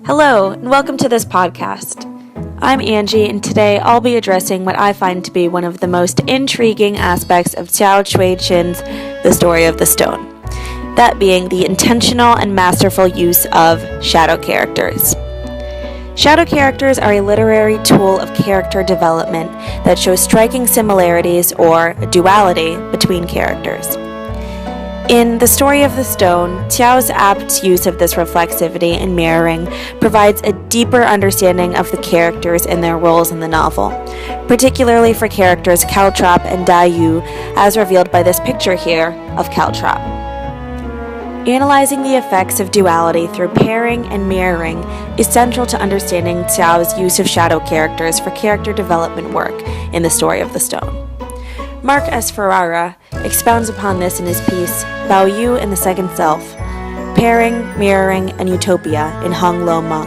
Hello, and welcome to this podcast. I'm Angie, and today I'll be addressing what I find to be one of the most intriguing aspects of Cao Xueqin's The Story of the Stone, that being the intentional and masterful use of shadow characters. Shadow characters are a literary tool of character development that shows striking similarities or duality between characters. In The Story of the Stone, Cao's apt use of this reflexivity and mirroring provides a deeper understanding of the characters and their roles in the novel, particularly for characters Caltrop and Daiyu, as revealed by this picture here of Caltrop. Analyzing the effects of duality through pairing and mirroring is central to understanding Cao's use of shadow characters for character development work in The Story of the Stone. Mark S. Ferrara expounds upon this in his piece, Bao Yu and the Second Self, Pairing, Mirroring, and Utopia in Hung Lo Meng.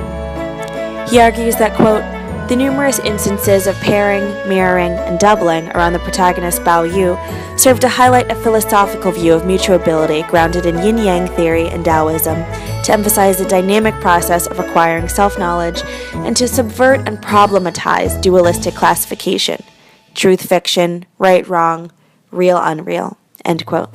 He argues that, quote, the numerous instances of pairing, mirroring, and doubling around the protagonist Bao Yu serve to highlight a philosophical view of mutuability grounded in yin-yang theory and Taoism, to emphasize the dynamic process of acquiring self-knowledge, and to subvert and problematize dualistic classification, truth-fiction, right-wrong, real-unreal, end quote.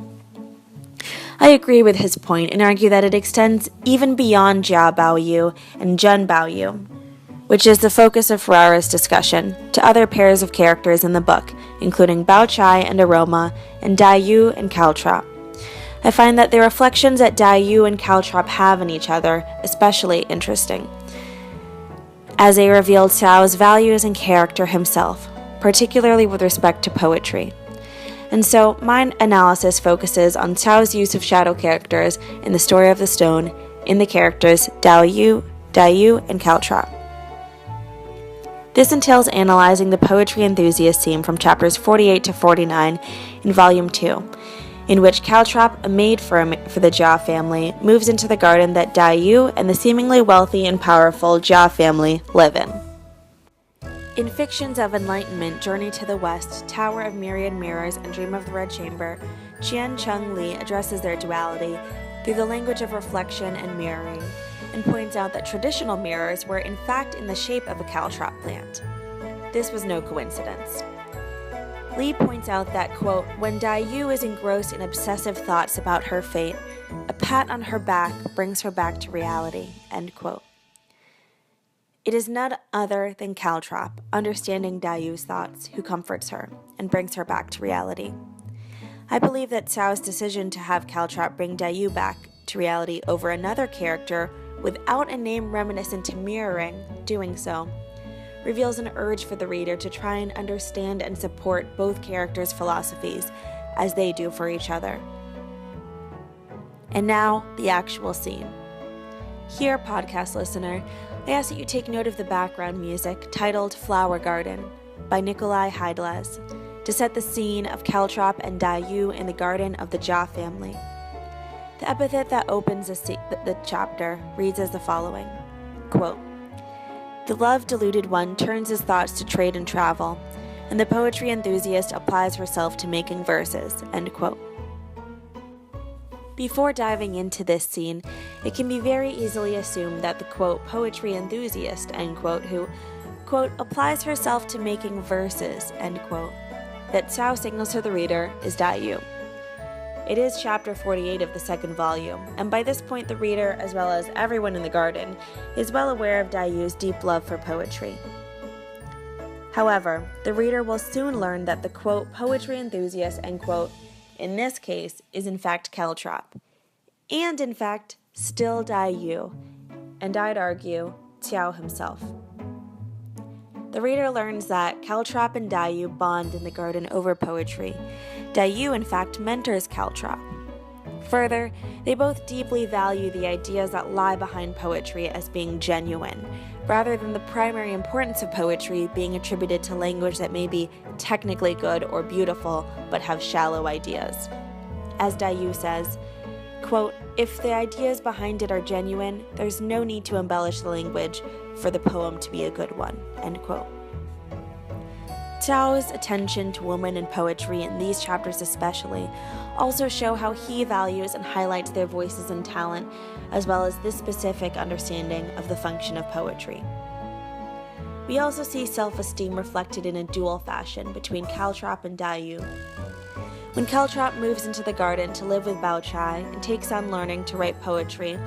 I agree with his point and argue that it extends even beyond Jia Bao Yu and Zhen Bao Yu, which is the focus of Ferrara's discussion, to other pairs of characters in the book, including Bao Chai and Aroma, and Daiyu and Caltrop. I find that the reflections that Daiyu and Caltrop have in each other especially interesting, as they reveal Cao's values and character himself, particularly with respect to poetry. And so, my analysis focuses on Cao's use of shadow characters in The Story of the Stone in the characters Daiyu, and Caltrop. This entails analyzing the poetry enthusiast theme from chapters 48 to 49 in Volume 2, in which Caltrop, a maid for the Jia family, moves into the garden that Daiyu and the seemingly wealthy and powerful Jia family live in. In Fictions of Enlightenment, Journey to the West, Tower of Myriad Mirrors, and Dream of the Red Chamber, Qian Cheng Li addresses their duality through the language of reflection and mirroring, and points out that traditional mirrors were in fact in the shape of a caltrop plant. This was no coincidence. Li points out that, quote, when Daiyu is engrossed in obsessive thoughts about her fate, a pat on her back brings her back to reality, end quote. It is none other than Caltrop, understanding Daiyu's thoughts, who comforts her and brings her back to reality. I believe that Cao's decision to have Caltrop bring Daiyu back to reality over another character without a name reminiscent to mirroring doing so reveals an urge for the reader to try and understand and support both characters' philosophies as they do for each other. And now, the actual scene. Here, podcast listener, I ask that you take note of the background music titled Flower Garden by Nikolai Heidlas to set the scene of Caltrop and Daiyu in the garden of the Jia family. The epithet that opens the chapter reads as the following, quote, the love-deluded one turns his thoughts to trade and travel, and the poetry enthusiast applies herself to making verses, end quote. Before diving into this scene, it can be very easily assumed that the, quote, poetry enthusiast, end quote, who, quote, applies herself to making verses, end quote, that Cao signals to the reader is Daiyu. It is chapter 48 of the second volume, and by this point the reader, as well as everyone in the garden, is well aware of Daiyu's deep love for poetry. However, the reader will soon learn that the, quote, poetry enthusiast, end quote, in this case, is in fact Caltrop, and in fact, still Daiyu, and I'd argue, Cao himself. The reader learns that Caltrop and Daiyu bond in the garden over poetry. Daiyu, in fact, mentors Caltrop. Further, they both deeply value the ideas that lie behind poetry as being genuine, rather than the primary importance of poetry being attributed to language that may be technically good or beautiful, but have shallow ideas. As Daiyu says, quote, if the ideas behind it are genuine, there's no need to embellish the language for the poem to be a good one, end quote. Cao's attention to women and poetry in these chapters especially also show how he values and highlights their voices and talent, as well as this specific understanding of the function of poetry. We also see self-esteem reflected in a dual fashion between Caltrop and Daiyu. When Caltrop moves into the garden to live with Bao Chai and takes on learning to write poetry,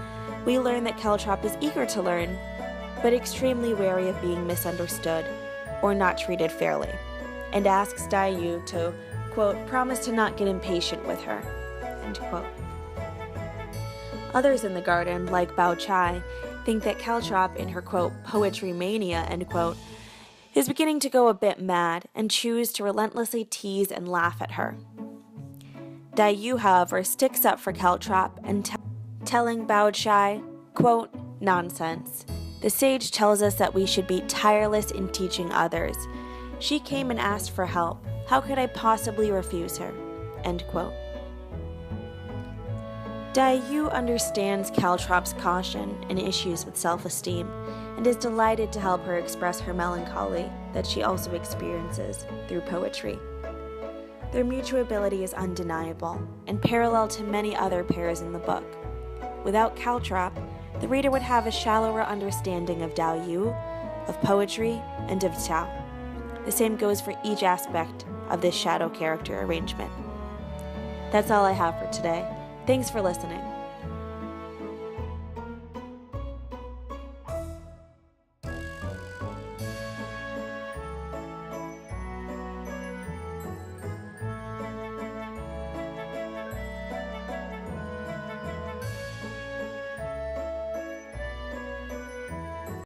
we learn that Caltrop is eager to learn, but extremely wary of being misunderstood or not treated fairly, and asks Daiyu to, quote, promise to not get impatient with her, end quote. Others in the garden, like Bao Chai, think that Caltrop, in her, quote, poetry mania, end quote, is beginning to go a bit mad and choose to relentlessly tease and laugh at her. Daiyu, however, sticks up for Caltrop and telling Bao Chai, quote, nonsense. The sage tells us that we should be tireless in teaching others. She came and asked for help. How could I possibly refuse her? End quote. Daiyu understands Caltrop's caution and issues with self-esteem and is delighted to help her express her melancholy that she also experiences through poetry. Their mutuality is undeniable and parallel to many other pairs in the book. Without Caltrop, the reader would have a shallower understanding of Daiyu, of poetry, and of Cao. The same goes for each aspect of this shadow character arrangement. That's all I have for today. Thanks for listening.